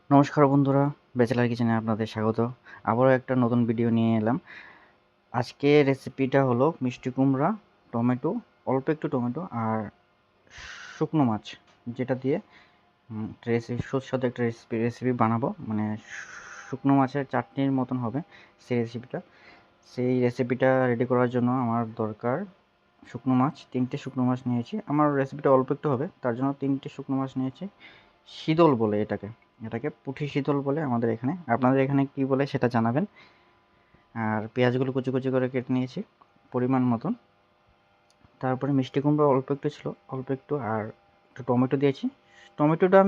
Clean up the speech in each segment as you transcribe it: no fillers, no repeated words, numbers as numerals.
নমস্কার বন্ধুরা, ব্যাচেলার কিচেনে আপনাদের স্বাগত। আবারও একটা নতুন ভিডিও নিয়ে এলাম। আজকে রেসিপিটা হলো মিষ্টি কুমড়া, টমেটো, অল্প একটু টমেটো আর শুকনো মাছ, যেটা দিয়ে সুস্বাদু একটা রেসিপি বানাবো। মানে শুকনো মাছের চাটনির মতন হবে সেই রেসিপিটা। সেই রেসিপিটা রেডি করার জন্য আমার দরকার শুকনো মাছ। 3টে শুকনো মাছ নিয়েছি। আমার রেসিপিটা অল্প একটু হবে, তার জন্য 3টে শুকনো মাছ নিয়েছি। শীতল বলে এটাকে পুঁটি শীতল বলে আমাদের এখানে। আপনাদের এখানে কি বলে সেটা জানাবেন। আর পেঁয়াজগুলো কুচি কুচি করে কেটে নিয়েছি পরিমাণ মতন। তারপরে মিষ্টি কুমড়ো অল্প একটু ছিল, অল্প একটু, আর একটু টমেটো দিয়েছি। টমেটোটা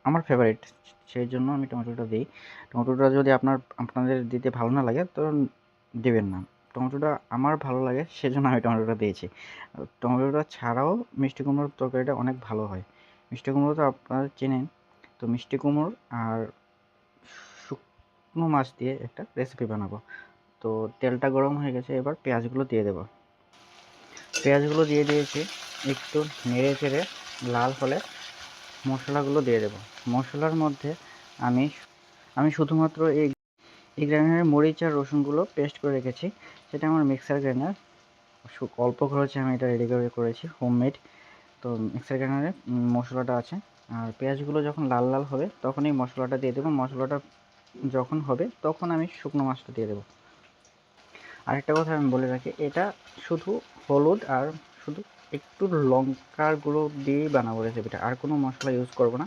আমার ফেভারিট, সেই জন্য আমি টমেটোটা দিই। টমেটোটা যদি আপনাদের দিতে ভালো না লাগে তো দেবেন না। টমেটোটা আমার ভালো লাগে, সেজন্য আমি টমেটোটা দিয়েছি। টমেটোটা ছাড়াও মিষ্টি কুমড়োর তরকারিটা অনেক ভালো হয়। মিষ্টি কুমড়ো তো আপনারা চেনেন। তো মিষ্টি কুমড়োর আর শুকনো মাছ দিয়ে একটা রেসিপি বানাবো। তো তেলটা গরম হয়ে গেছে, এবার পেঁয়াজগুলো দিয়ে দেবো। পেঁয়াজগুলো দিয়ে দিয়েছি, একটু নেড়ে চেড়ে লাল হলে মশলাগুলো দিয়ে দেবো। মশলার মধ্যে আমি আমি শুধুমাত্র এই গ্রাইন্ডারে মরিচ আর রসুনগুলো পেস্ট করে রেখেছি। সেটা আমার মিক্সার গ্রাইন্ডার, অল্প খরচে আমি এটা রেডি করেছি, হোমমেড। তো মিক্সার গ্রাইন্ডারে মশলাটা আছে। আর পেঁয়াজগুলো যখন লাল লাল হবে তখন এই মশলাটা দিয়ে দেবো। মশলাটা যখন হবে তখন আমি শুকনো মাছটা দিয়ে দেবো। আরেকটা কথা আমি বলে রাখি, এটা শুধু হলুদ আর শুধু একটু লঙ্কার গুঁড়ো দিয়েই বানাবো রেসিপিটা, আর কোনো মশলা ইউজ করব না।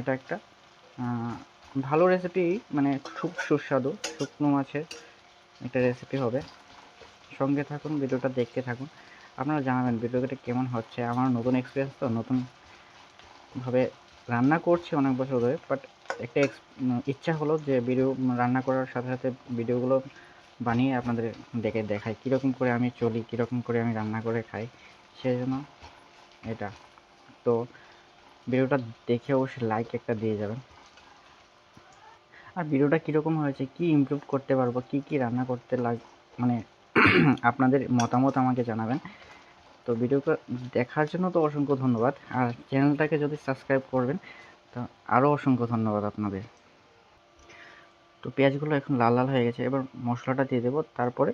এটা একটা ভালো রেসিপি, মানে খুব সুস্বাদু শুকনো মাছের একটা রেসিপি হবে। সঙ্গে থাকুন, ভিডিওটা দেখতে থাকুন। আপনারা জানাবেন ভিডিওটা কেমন হচ্ছে। আমার নতুন এক্সপিরিয়েন্স, তো নতুনভাবে রান্না করছি অনেক বছর ধরে, বাট একটা ইচ্ছা হলো যে ভিডিও রান্না করার সাথে সাথে ভিডিওগুলো বানিয়ে আপনাদের দেখাই কীরকম করে আমি চলি, কীরকম করে আমি রান্না করে খাই, সেই জন্য এটা। তো ভিডিওটা দেখে অবশ্যই লাইক একটা দিয়ে যাবেন। আর ভিডিওটা কীরকম হয়েছে, কী ইমপ্রুভ করতে পারবো, কী রান্না করতে মানে আপনাদের মতামত আমাকে জানাবেন। তো ভিডিওটা দেখার জন্য তো অসংখ্য ধন্যবাদ। আর চ্যানেলটাকে যদি সাবস্ক্রাইব করবেন তো আরও অসংখ্য ধন্যবাদ আপনাদের। তো পেঁয়াজগুলো এখন লাল লাল হয়ে গেছে, এবার মশলাটা দিয়ে দেবো। তারপরে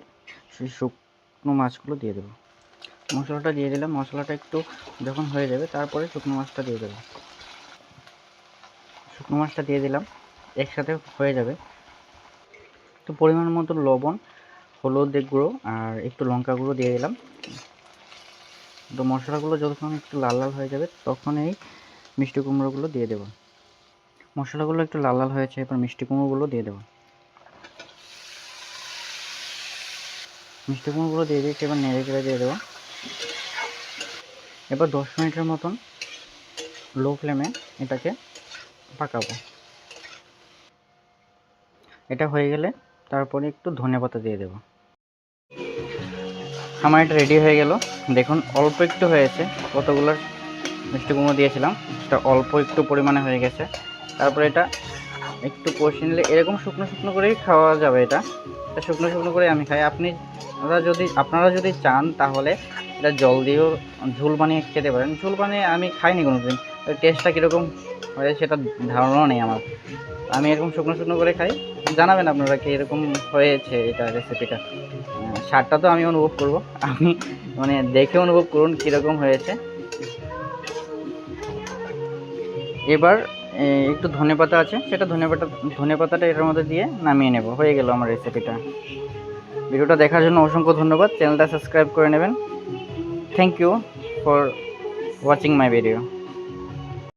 সেই শুকনো মাছগুলো দিয়ে দেবো। মশলাটা দিয়ে দিলাম, মশলাটা একটু যখন হয়ে যাবে তারপরে শুকনো মাছটা দিয়ে দেবো। শুকনো মাছটা দিয়ে দিলাম, একসাথে হয়ে যাবে। তো পরিমাণ মতো লবণ, হলুদের গুঁড়ো আর একটু লঙ্কা গুঁড়ো দিয়ে দিলাম। তো মশলাগুলো যতক্ষণ একটু লাল লাল হয়ে যাবে তখন এই মিষ্টি কুমড়োগুলো দিয়ে দেবো। মশলাগুলো একটু লাল লাল হয়েছে, এবার মিষ্টি কুমড়োগুলো দিয়ে দেবো। মিষ্টি কুমড়োগুলো দিয়ে দিয়েছি, এবার নেড়ে চেড়ে দিয়ে দেবো। এবার 10 মিনিটের মতন লো ফ্লেমে এটাকে পাকাবো। এটা হয়ে গেলে তারপরে একটু ধনেপাতা দিয়ে দেবো। আমার এটা রেডি হয়ে গেল। দেখুন অল্প একটু হয়েছে, কতগুলো মিষ্টি কুমড়ো দিয়েছিলাম, সেটা অল্প একটু পরিমাণে হয়ে গেছে। তারপরে এটা একটু কষিয়ে নিলে এরকম শুকনো শুকনো করেই খাওয়া যাবে। এটা শুকনো শুকনো করে আমি খাই। আপনারা যদি চান তাহলে এটা জল দিয়েও ঝোল বানিয়ে খেতে পারেন। ঝোল বানিয়ে আমি খাইনি কোনো দিন, টেস্টটা কীরকম হয় সেটা ধারণাও নেই আমার। আমি এরকম শুকনো শুকনো করে খাই। জানাবেন আপনারা কি এরকম হয়েছে এটা রেসিপিটা। স্বাদটা তো আমি অনুভব করব, আমি মানে দেখে অনুভব করুন কীরকম হয়েছে। এবার একটু ধনেপাতা আছে, সেটা ধনেপাতাটা এটার মধ্যে দিয়ে নামিয়ে নেব। হয়ে গেল আমার রেসিপিটা। ভিডিওটা দেখার জন্য অসংখ্য ধন্যবাদ। চ্যানেলটা সাবস্ক্রাইব করে নেবেন। Thank you for watching my video.